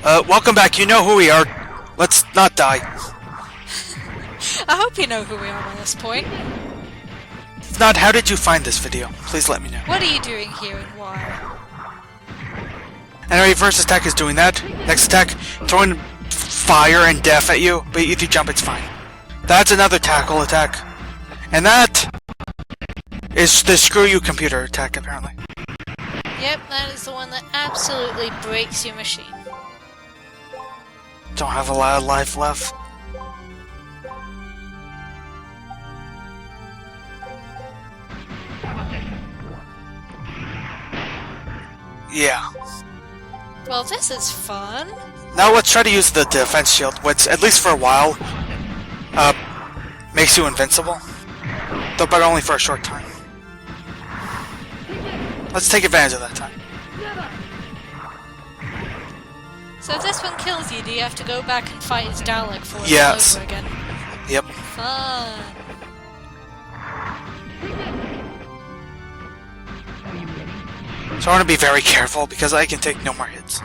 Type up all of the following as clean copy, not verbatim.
Welcome back. You know who we are. Let's not die. I hope you know who we are by this point. If not, how did you find this video? Please let me know. What are you doing here and why? Anyway, first attack is doing that. Next attack, throwing fire and death at you, but if you jump, it's fine. That's another tackle attack. And that is the screw you computer attack, apparently. Yep, that is the one that absolutely breaks your machine. Don't have a lot of life left. Yeah. Well, this is fun. Now let's try to use the defense shield, which, at least for a while, makes you invincible. Though, but only for a short time. Let's take advantage of that time. So if this one kills you, do you have to go back and fight his Dalek for it Yes. all over again? Yep. Fun. So I want to be very careful because I can take no more hits.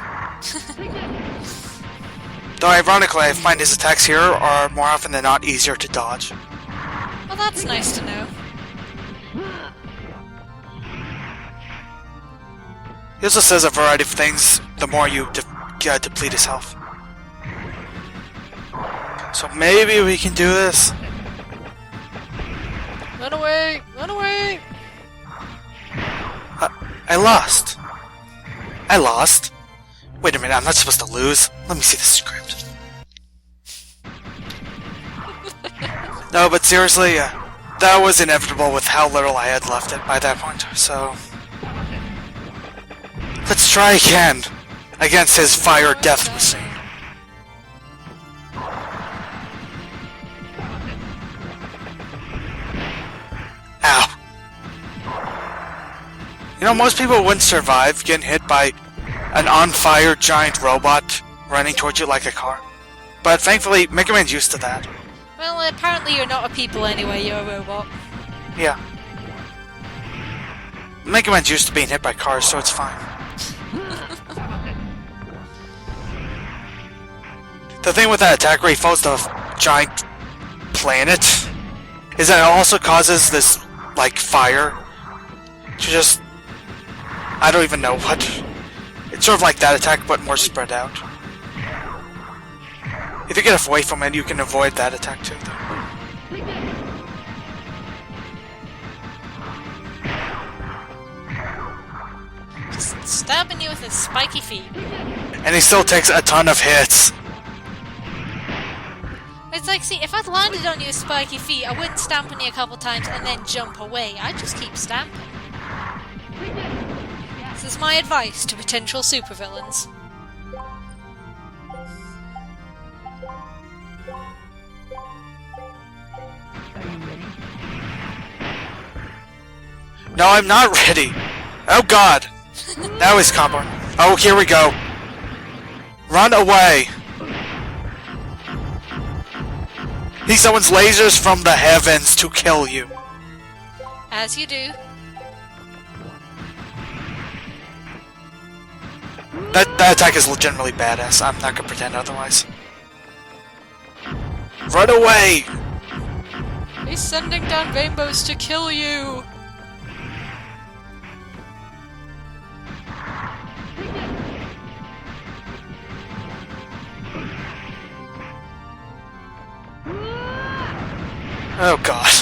Though ironically, I find his attacks here are more often than not easier to dodge. Well, that's nice to know. He also says a variety of things the more you deplete his health. So maybe we can do this. Run away! Run away! I lost. I lost? Wait a minute, I'm not supposed to lose. Let me see the script. No, but seriously, that was inevitable with how little I had left it by that point, so... Let's try again against his fire death machine. Ow. You know, most people wouldn't survive getting hit by an on-fire giant robot running towards you like a car. But thankfully, Megaman's used to that. Well, apparently you're not a people anyway, you're a robot. Yeah. Megaman's used to being hit by cars, so it's fine. The thing with that attack where he falls to a giant planet is that it also causes this, like, fire to just... I don't even know what. It's sort of like that attack, but more spread out. If you get away from it, you can avoid that attack too, though. Just stabbing you with his spiky feet. And he still takes a ton of hits. It's like, see, if I'd landed on you with spiky feet, I wouldn't stamp on you a couple times and then jump away. I'd just keep stamping. This is my advice to potential supervillains. No, I'm not ready. Oh god. Now he's combo. Oh, here we go. Run away. He summons lasers from the heavens to kill you. As you do. That attack is legitimately badass. I'm not gonna pretend otherwise. Run away! He's sending down rainbows to kill you! Oh god.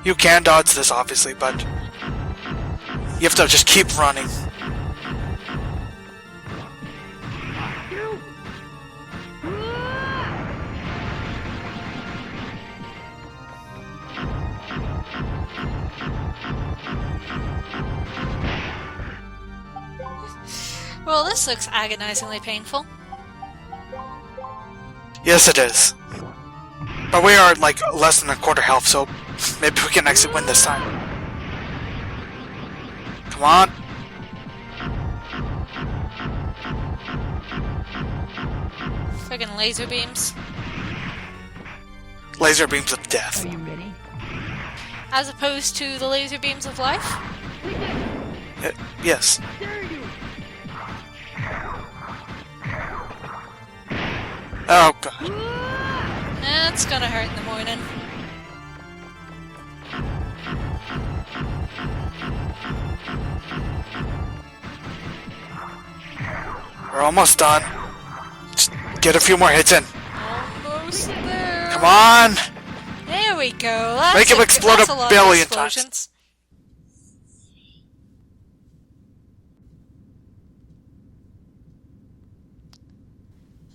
You can dodge this, obviously, but you have to just keep running. Well, this looks agonizingly painful. Yes, it is. But we are, like, less than a quarter health, so maybe we can actually win this time. Come on. Friggin' laser beams. Laser beams of death. Are you ready? As opposed to the laser beams of life? Yes. Oh god. That's gonna hurt in the morning. We're almost done. Just get a few more hits in. Almost there. Come on! There we go. That's Make him explode that's a lot of billion times. explosions.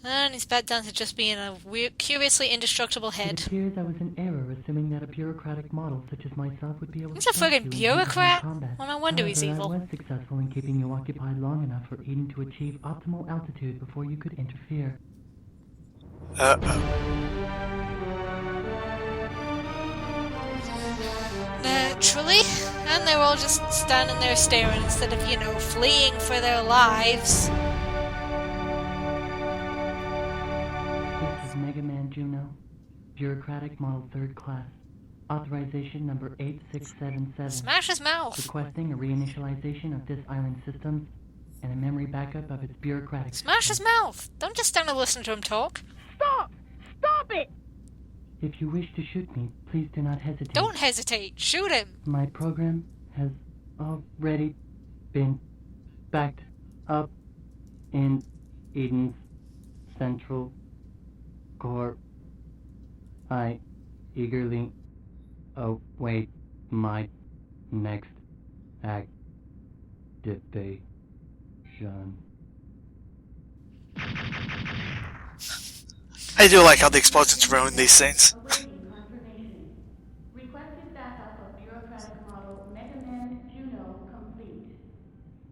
And he's back down to just being a weird, curiously indestructible It head. appears I was in error assuming that a bureaucratic model such as myself would be able He's to a fight friggin' you in hand-to-hand bureaucrat? combat. Well, no wonder he's However, evil. I was successful in keeping you occupied long enough for Eden to achieve optimal altitude before you could interfere. Naturally. And they're all just standing there staring instead of, fleeing for their lives. This is Megaman Juno, bureaucratic model 3rd class. Authorization number 8677. Smash his mouth. Requesting a reinitialization of this island system and a memory backup of its bureaucratic Smash his system. mouth. Don't just stand and listen to him talk. Stop! Stop it! If you wish to shoot me, please do not hesitate. Don't hesitate. Shoot him. My program has already been backed up in Eden's central core. I eagerly await my next activation. I do like how the explosions ruin these things. Awaiting confirmation. Requested backup of bureaucratic model Megaman Juno complete.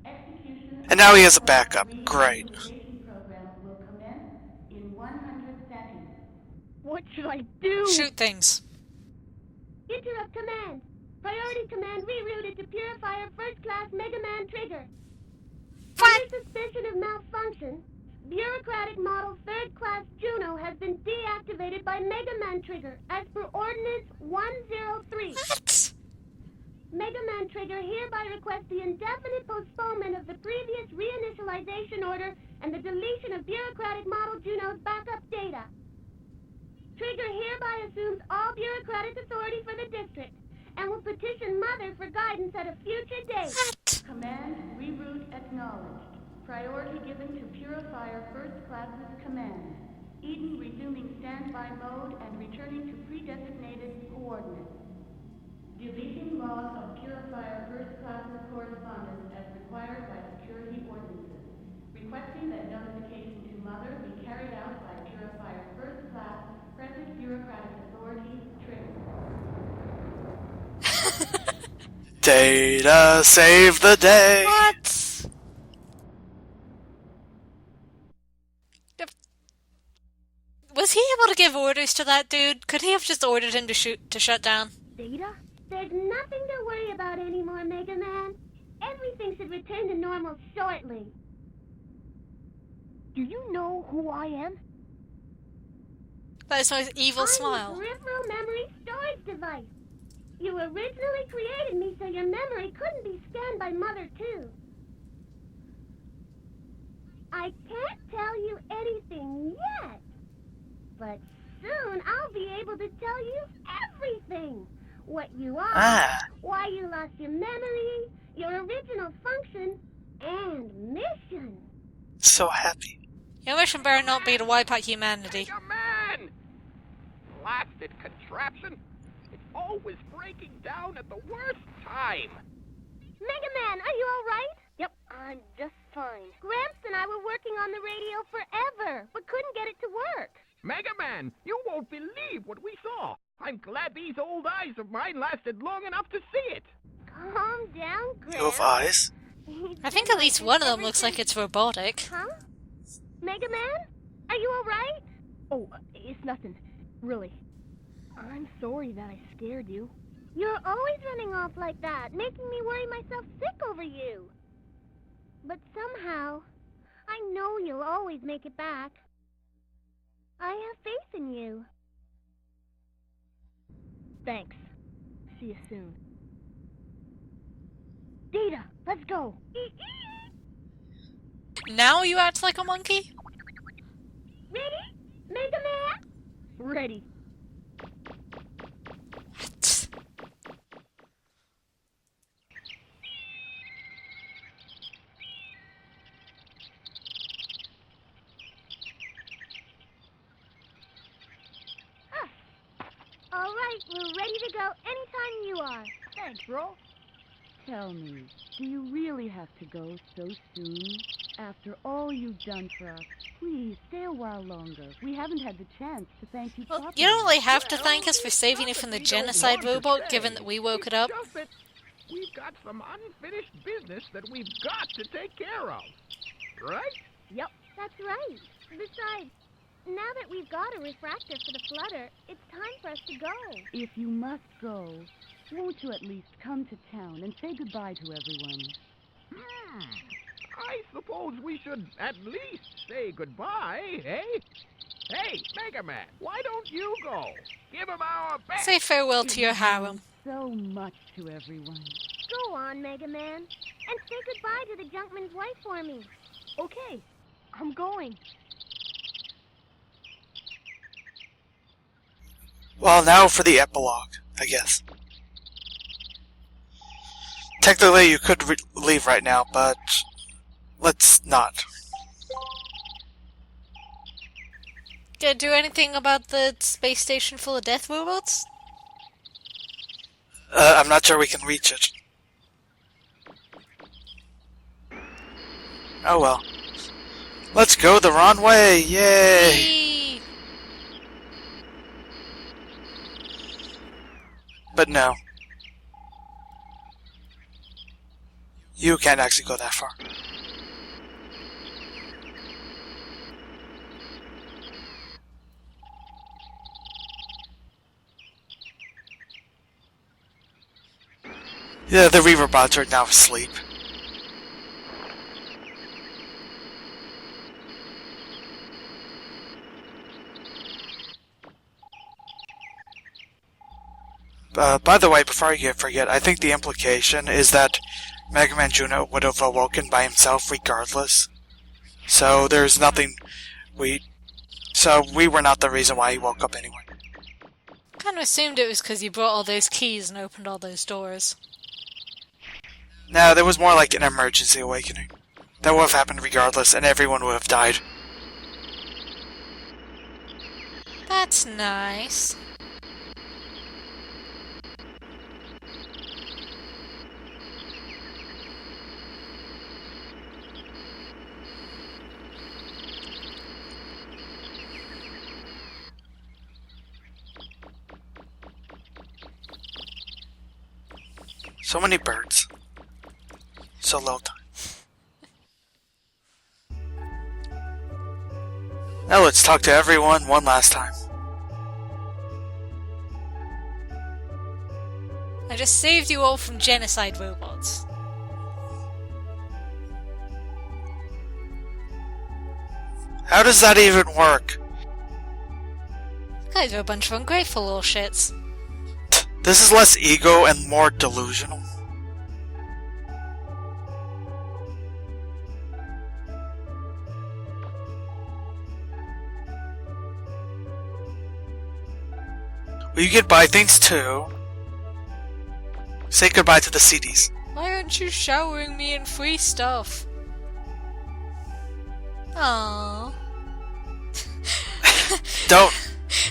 Execution And now he has a backup. Great. reinitialization program will commence in 100 seconds. What should I do? Shoot things. Interrupt command. Priority command rerouted to Purifier First Class Megaman Trigger. What? Under suspicion of malfunction, Bureaucratic Model 3rd Class Juno has been deactivated by Megaman Trigger as per Ordinance 103. What? Megaman Trigger hereby requests the indefinite postponement of the previous reinitialization order and the deletion of Bureaucratic Model Juno's backup data. Trigger hereby assumes all bureaucratic authority for the district and will petition Mother for guidance at a future date. What? Command reroute acknowledged. Priority given to Purifier First Class's command. Eden resuming standby mode and returning to predesignated coordinates. Deleting log of Purifier First Class's correspondence as required by security ordinances. Requesting that notification to Mother be carried out by Purifier First Class, present bureaucratic authority, trigger. Data save the day. What? Was he able to give orders to that dude? Could he have just ordered him to shut down? Data? There's nothing to worry about anymore, Mega Man. Everything should return to normal shortly. Do you know who I am? That is my evil I'm smile. the peripheral memory storage device. You originally created me so your memory couldn't be scanned by Mother, too. I can't tell you anything yet, but soon I'll be able to tell you everything. What you are, why you lost your memory, your original function, and mission. So happy. Your mission better not be to wipe out humanity. Megaman! Blasted contraption! It's always breaking down at the worst time! Mega Man, are you all right? Yep, I'm just fine. Gramps and I were working on the radio forever, but couldn't get it to work. Megaman, you won't believe what we saw! I'm glad these old eyes of mine lasted long enough to see it! Calm down, Gramps. You have eyes? I think at least one of them looks like it's robotic. Huh? Mega Man? Are you all right? Oh, it's nothing. Really. I'm sorry that I scared you. You're always running off like that, making me worry myself sick over you. But somehow, I know you'll always make it back. I have faith in you. Thanks. See you soon. Data, let's go. Now you act like a monkey? Ready? Megaman? Ready. All right, we're ready to go anytime you are. Thanks, bro. Tell me, do you really have to go so soon? After all you've done for us, please stay a while longer. We haven't had the chance to thank you Well, properly. you don't really have to Well, thank us for saving it not from that the we don't genocide want to robot, given say. that we woke it up. It's just that we've got some unfinished business that we've got to take care of. Right? Yep. That's right. Besides, now that we've got a refractor for the flutter, it's time for us to go. If you must go, won't you at least come to town and say goodbye to everyone? I suppose we should at least say goodbye, eh? Hey, Megaman, why don't you go? Give him our best. Say farewell to your harem. So much to everyone. Go on, Megaman. And say goodbye to the junkman's wife for me. Okay. I'm going. Well, now for the epilogue, I guess. Technically, you could leave right now, but let's not. Gonna do anything about the space station full of death robots? I'm not sure we can reach it. Oh well. Let's go the wrong way! Yay! Yay! But no. You can't actually go that far. Yeah, the Reaver bots are now asleep. By the way, before I forget, I think the implication is that Megaman Juno would have awoken by himself regardless. So there's nothing So we were not the reason why he woke up anyway. Kind of assumed it was because you brought all those keys and opened all those doors. No, there was more like an emergency awakening. That would have happened regardless, and everyone would have died. That's nice. So many birds. So little time. Now let's talk to everyone one last time. I just saved you all from genocide robots. How does that even work? You guys are a bunch of ungrateful little shits. This is less ego and more delusional. Well, you get buy things too. Say goodbye to the CDs. Why aren't you showering me in free stuff? Aww. Don't.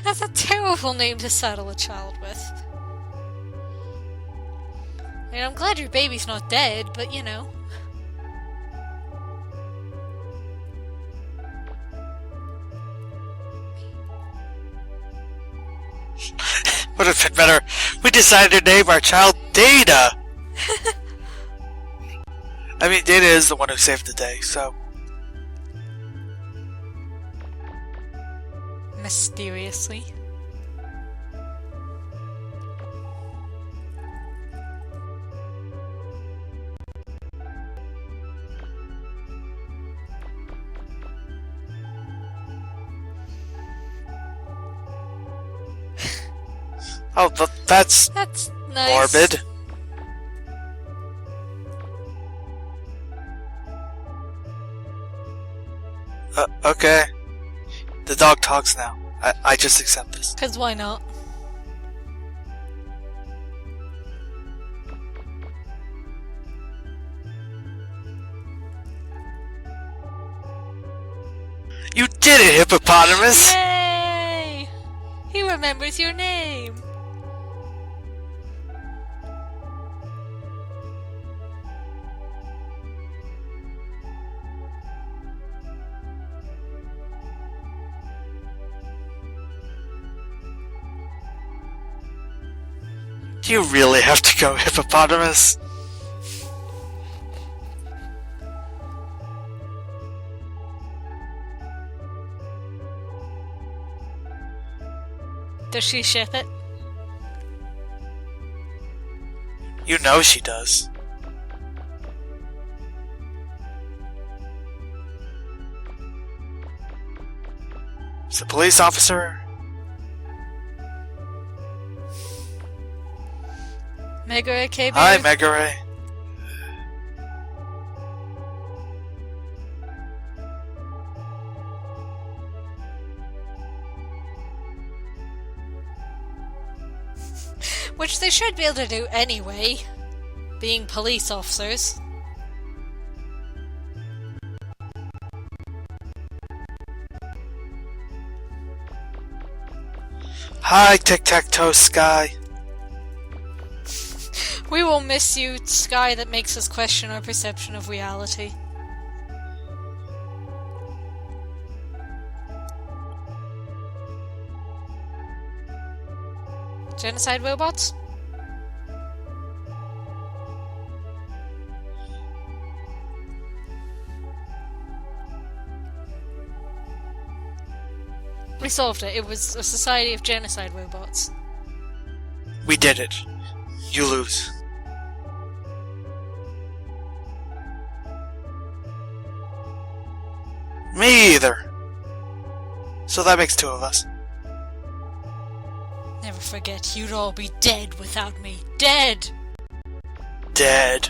That's a terrible name to saddle a child with. I mean, I'm glad your baby's not dead, but you know. Would have been better. We decided to name our child Data. I mean, Data is the one who saved the day, so. Mysteriously. Oh, that's nice. morbid. Okay. The dog talks now. I just accept this. Cause why not? You did it, hippopotamus! Yay! He remembers your name! Do you really have to go, hippopotamus? Does she ship it? You know she does. It's a police officer. Mega Ray KB? Hi, Mega Ray. Which they should be able to do anyway, being police officers. Hi, Tic-Tac-Toe Sky. We will miss you, Sky that makes us question our perception of reality. Genocide robots? We solved it. It was a society of genocide robots. We did it. You lose. Me either. So that makes two of us. Never forget, you'd all be dead without me. Dead! Dead.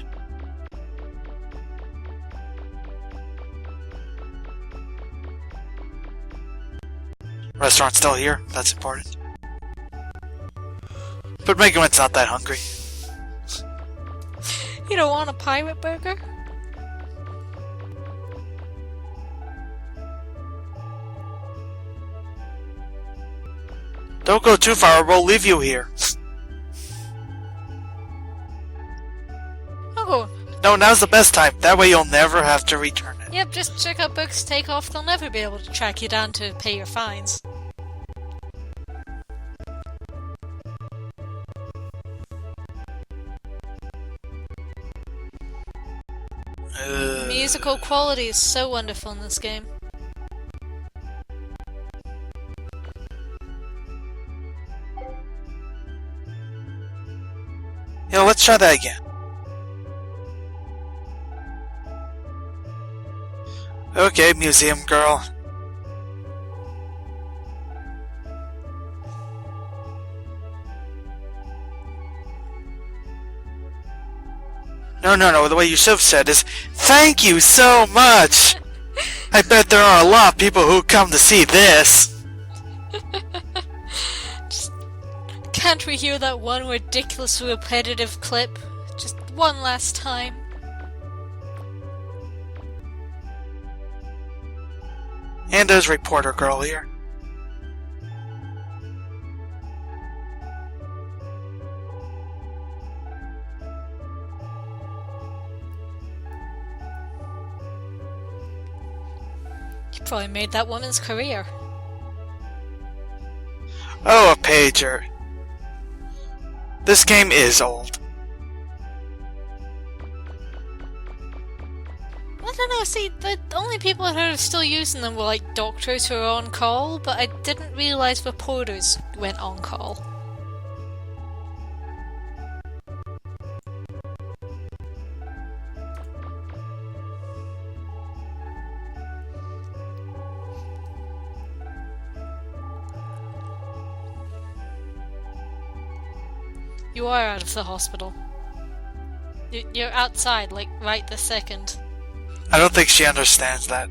Restaurant's still here. That's important. But Megaman's not that hungry. You don't want a pirate burger? Don't go too far or we'll leave you here. Oh, No, now's the best time. That way you'll never have to return it. yep, just check out Books Take Off. They'll never be able to track you down to pay your fines. Musical quality is so wonderful in this game. You know, let's try that again. Okay, museum girl. No, the way you should have said is, thank you so much! I bet there are a lot of people who come to see this. Can't we hear that one ridiculously repetitive clip? Just one last time. And there's reporter girl here. You probably made that woman's career. Oh, a pager. This game is old. I don't know, see, the only people I heard of still using them were like doctors who are on call, but I didn't realise reporters went on call. You are out of the hospital. You're outside, like, right this second. I don't think she understands that.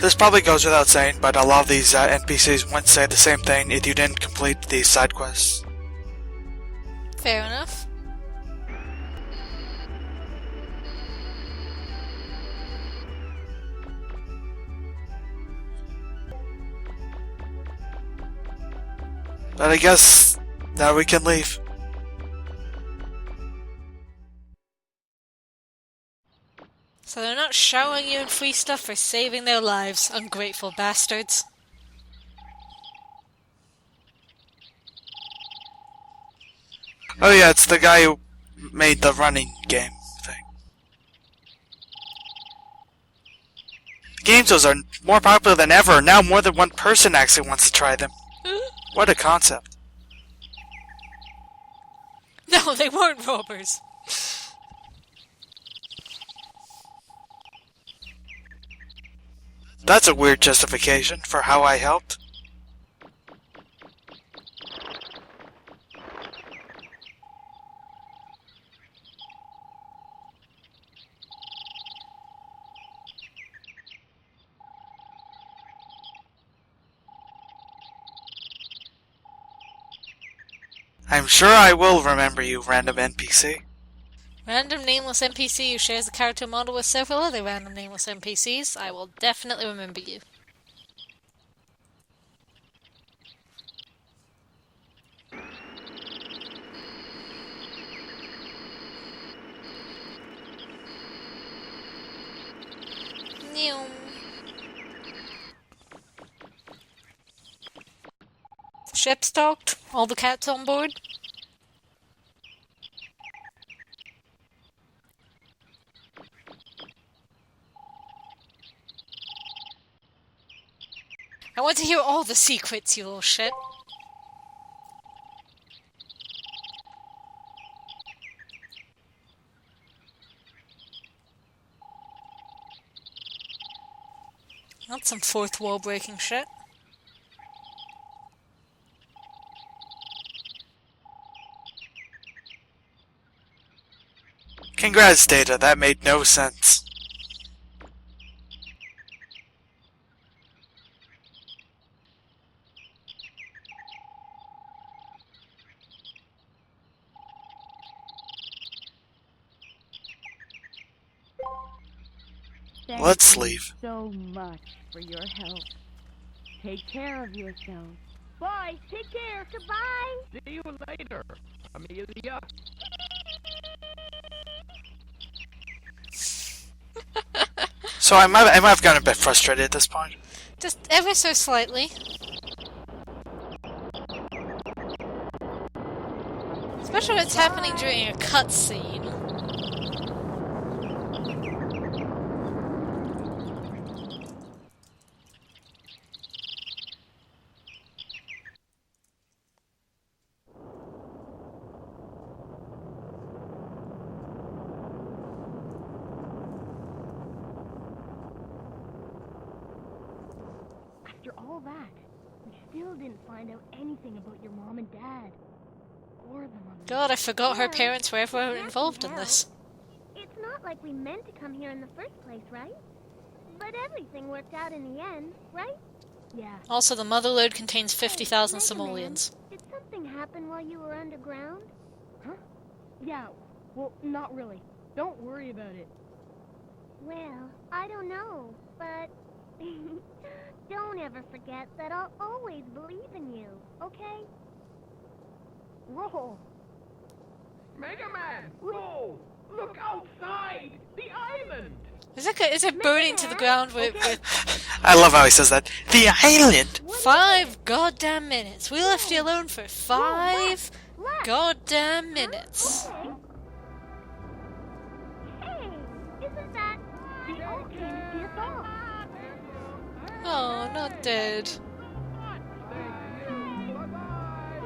This probably goes without saying, but a lot of these NPCs wouldn't say the same thing if you didn't complete these side quests. Fair enough. But I guess now we can leave. So they're not showering you in free stuff for saving their lives, ungrateful bastards. Oh yeah, it's the guy who made the running game thing. Games are more popular than ever. Now more than one person actually wants to try them. What a concept. No, they weren't robbers. That's a weird justification for how I helped. I'm sure I will remember you, random NPC. Random nameless NPC who shares a character model with several other random nameless NPCs. I will definitely remember you. Neum. Ship's docked. All the cats on board. I want to hear all the secrets, you little shit. That's some fourth wall breaking shit. Congrats, Data, that made no sense. Thank Let's you leave. so much for your help. Take care of yourself. Bye. Take care. Goodbye. See you later, Amelia. So I might have gotten a bit frustrated at this point. Just ever so slightly. Especially when it's happening during a cutscene. After all that, we still didn't find out anything about your mom and dad. Or the mom. God, I forgot her Yeah, parents were ever can't involved in help. this. It's not like we meant to come here in the first place, right? But everything worked out in the end, right? Yeah. Also, the motherlode contains 50,000 Hey, Megaman, simoleons. Did something happen while you were underground? Huh? Yeah. Well, not really. Don't worry about it. Well, I don't know, but don't ever forget that I'll always believe in you, okay? Roll. Megaman! Whoa! Look outside! The island! Is it burning to the ground with I love how he says that. The island! 5 goddamn minutes? We left you alone for 5 Look! goddamn minutes. Hey, isn't that... They all came to see us off. Oh, not dead.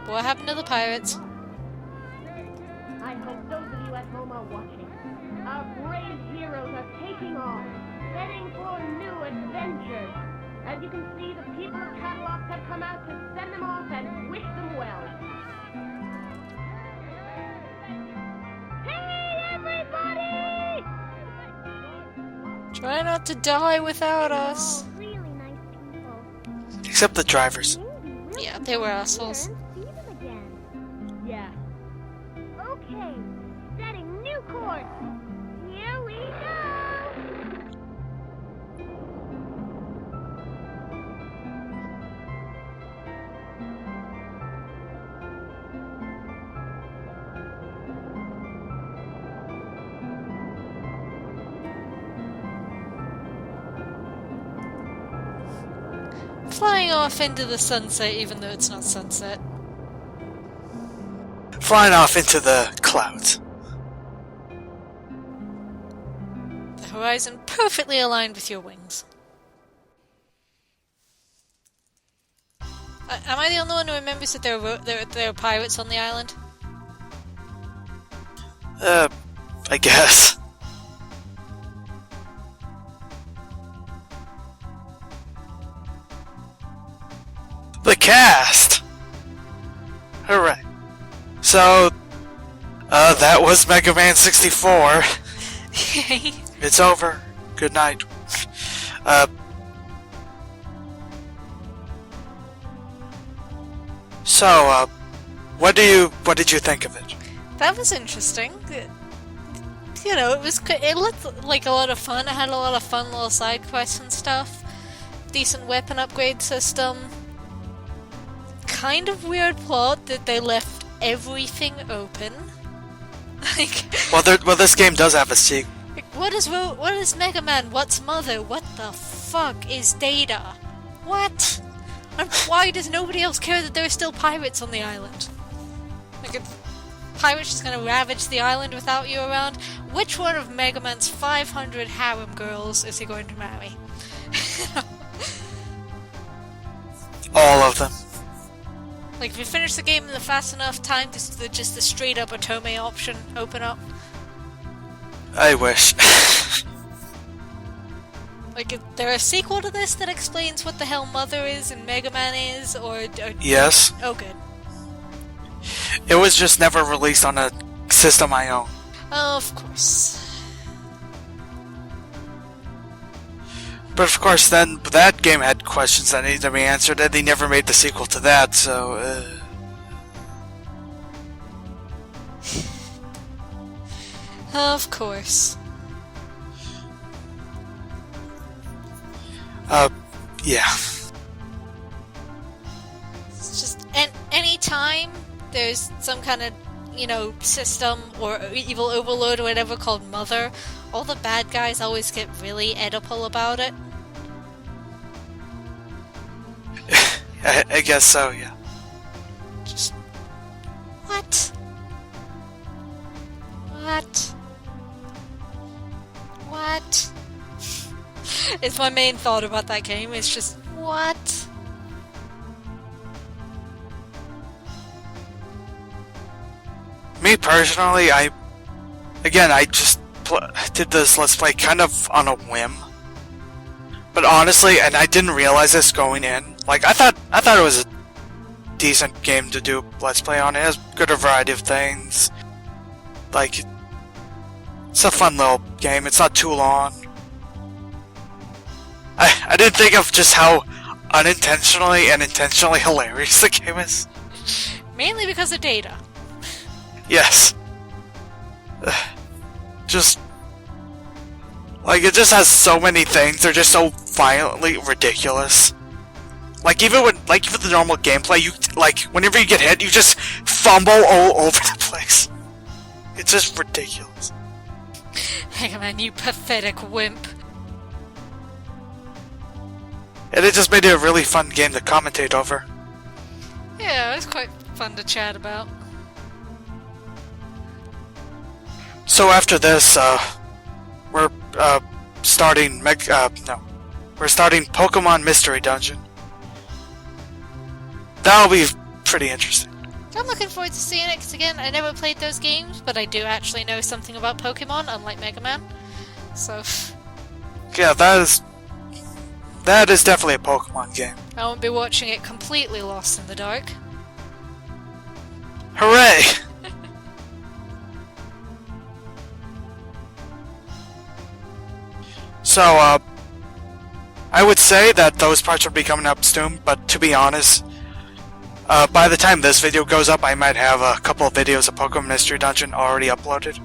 What happened to the pirates? I hope those of you at home are watching. Our brave heroes are taking off, heading for new adventures. As you can see, the people of Catalog have come out to send them off and wish them well. Hey, everybody! Try not to die without us. Really Except the drivers. Yeah, they were assholes. See them again. Yeah. Okay, setting new course. Here we go. Flying off into the sunset even though it's not sunset. Flying off into the clouds. The horizon perfectly aligned with your wings. Am I the only one who remembers that there are pirates on the island? I guess. The cast! Hooray. So, that was Mega Man 64. Yay. It's over. Good night. So, what did you think of it? That was interesting. You know, it looked like a lot of fun. It had a lot of fun little side quests and stuff. Decent weapon upgrade system. Kind of weird plot that they left everything open. Like, Well, this game does have a sequel. what is Mega Man? What's Mother? What the fuck is Data? What? And why does nobody else care that there are still pirates on the island? Like, pirates just gonna ravage the island without you around? Which one of Mega Man's 500 harem girls is he going to marry? All of them. Like, if you finish the game in the fast enough time, just the straight up Otome option open up. I wish. Like, is there a sequel to this that explains what the hell Mother is and Mega Man is, or Yes. oh, good. It was just never released on a system I own. Of course. But of course, then that game had questions that needed to be answered, and they never made the sequel to that. So, Of course. yeah. It's just any time there's some kind of, you know, system or evil overlord or whatever called Mother, all the bad guys always get really Oedipal about it. I guess so. Yeah. Just what? What? What? It's my main thought about that game. It's just what? Me personally, I just did this Let's Play kind of on a whim. But honestly, and I didn't realize this going in. Like, I thought it was a decent game to do Let's Play on. It has good a variety of things. Like, it's a fun little game. It's not too long. I didn't think of just how unintentionally and intentionally hilarious the game is. Mainly because of Data. Yes. Just... like, it just has so many things. They're just so violently ridiculous. Like, even the normal gameplay, you, like, whenever you get hit, you just fumble all over the place. It's just ridiculous. Mega Man, you pathetic wimp. And it just made it a really fun game to commentate over. Yeah, it was quite fun to chat about. So after this, we're starting we're starting Pokemon Mystery Dungeon. That'll be pretty interesting. I'm looking forward to seeing it, because again, I never played those games, but I do actually know something about Pokemon, unlike Mega Man. So... yeah, that is definitely a Pokemon game. I won't be watching it completely lost in the dark. Hooray! So, I would say that those parts would be coming up soon, but to be honest, by the time this video goes up, I might have a couple of videos of Pokemon Mystery Dungeon already uploaded.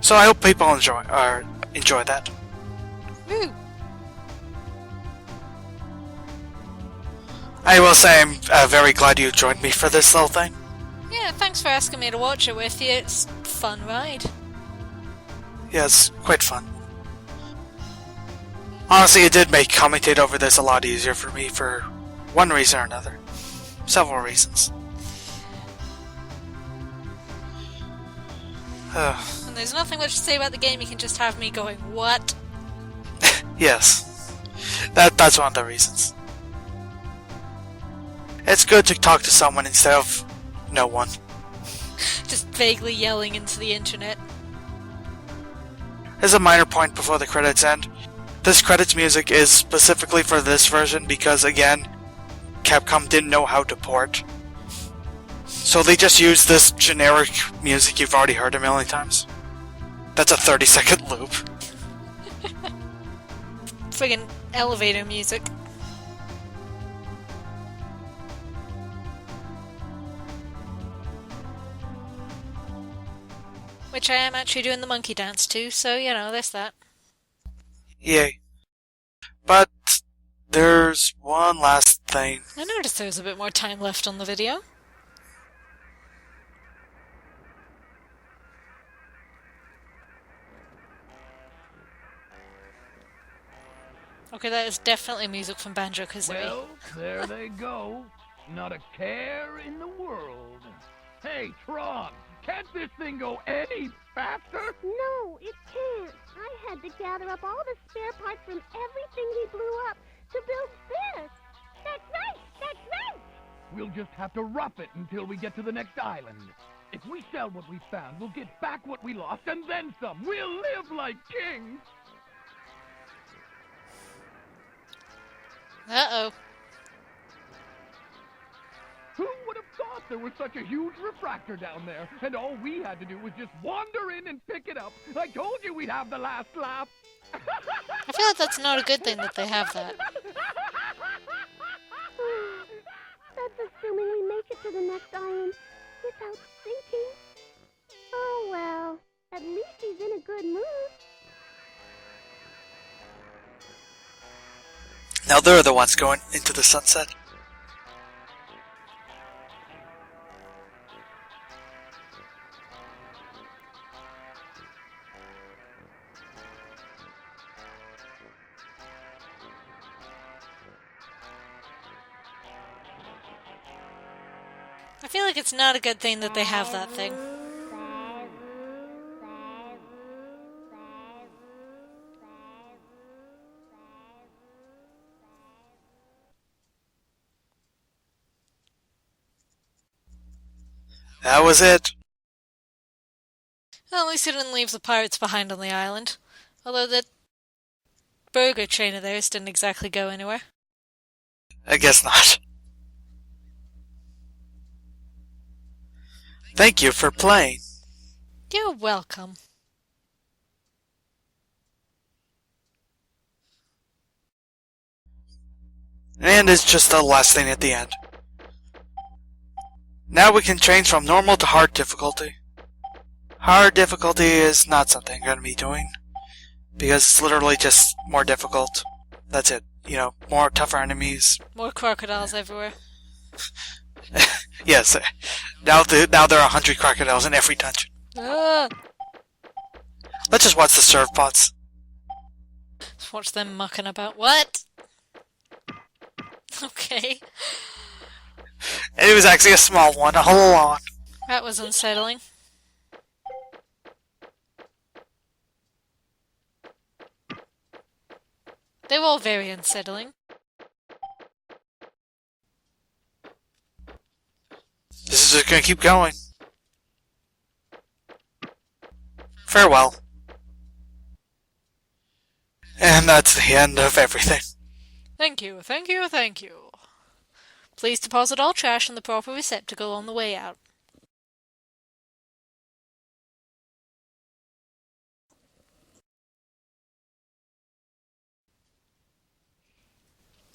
So I hope people enjoy that. Woo! I will say I'm very glad you joined me for this little thing. Yeah, thanks for asking me to watch it with you. It's a fun ride. Yeah, it's quite fun. Honestly, it did make commentating over this a lot easier for me for one reason or another. Several reasons. And there's nothing much to say about the game, you can just have me going, what? Yes. That's one of the reasons. It's good to talk to someone instead of no one. Just vaguely yelling into the internet. As a minor point before the credits end, this credits music is specifically for this version because, again, Capcom didn't know how to port. So they just used this generic music you've already heard a million times. That's a 30-second loop. Friggin' elevator music. Which I am actually doing the monkey dance to, so you know, there's that. Yay. But there's one last thing. I noticed there was a bit more time left on the video. Okay, that is definitely music from Banjo-Kazooie. Well, there they go. Not a care in the world. Hey, Tron, can't this thing go any faster? No, it can't. I had to gather up all the spare parts from everything he blew up to build this. That's right! That's right! We'll just have to rough it until we get to the next island. If we sell what we found, we'll get back what we lost and then some. We'll live like kings. Uh-oh. Who would have thought there was such a huge refractor down there? And all we had to do was just wander in and pick it up. I told you we'd have the last laugh. I feel like that's not a good thing that they have that. That's assuming we make it to the next island without sinking. Oh well, at least he's in a good mood. Now they're the ones going into the sunset. I feel like it's not a good thing that they have that thing. That was it. Well, at least he didn't leave the pirates behind on the island. Although that burger chain of theirs didn't exactly go anywhere. I guess not. Thank you for playing. You're welcome. And it's just the last thing at the end. Now we can change from normal to hard difficulty. Hard difficulty is not something I'm going to be doing, because it's literally just more difficult. That's it. You know, more tougher enemies. More crocodiles everywhere. Yes. Now there are 100 crocodiles in every dungeon. Ah! Let's just watch the serve bots. Just watch them mucking about. What? Okay. And it was actually a small one, hold on. That was unsettling. They were all very unsettling. This is just gonna keep going. Farewell. And that's the end of everything. Thank you, thank you, thank you. Please deposit all trash in the proper receptacle on the way out.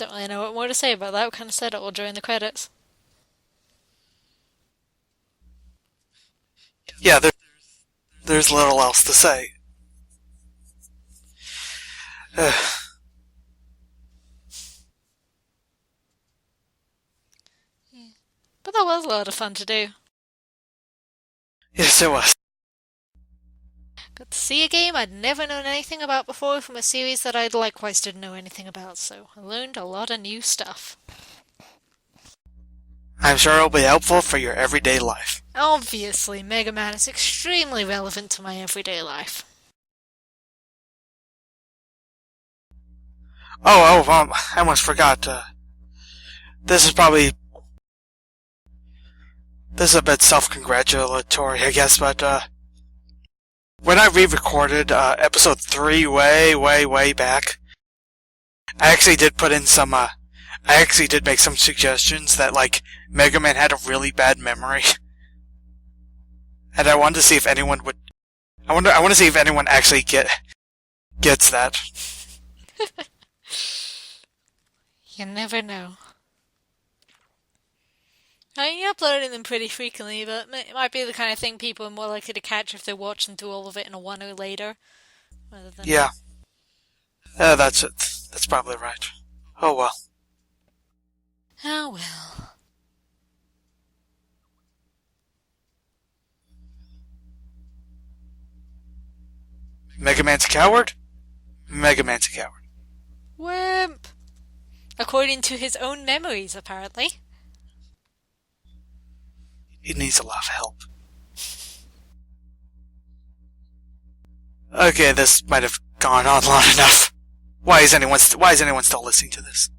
don't really know what more to say about that. We kind of said it all during the credits. Yeah, there's little else to say. But that was a lot of fun to do. Yes, it was. Got to see a game I'd never known anything about before from a series that I likewise didn't know anything about, so I learned a lot of new stuff. I'm sure it'll be helpful for your everyday life. Obviously, Mega Man is extremely relevant to my everyday life. I almost forgot. This is a bit self-congratulatory, I guess, but when I re-recorded episode 3 way back, I actually did put in some. I actually did make some suggestions that like Mega Man had a really bad memory, and I wanted to see if anyone would. I want to see if anyone actually gets that. You never know. I'm uploading them pretty frequently, but it might be the kind of thing people are more likely to catch if they're watching through all of it in a one or later. Rather than... Yeah. That's it. That's probably right. Oh well. Oh well. Mega Man's a coward? Mega Man's a coward. Wimp! According to his own memories, apparently. He needs a lot of help. Okay, this might have gone on long enough. Why is anyone still listening to this?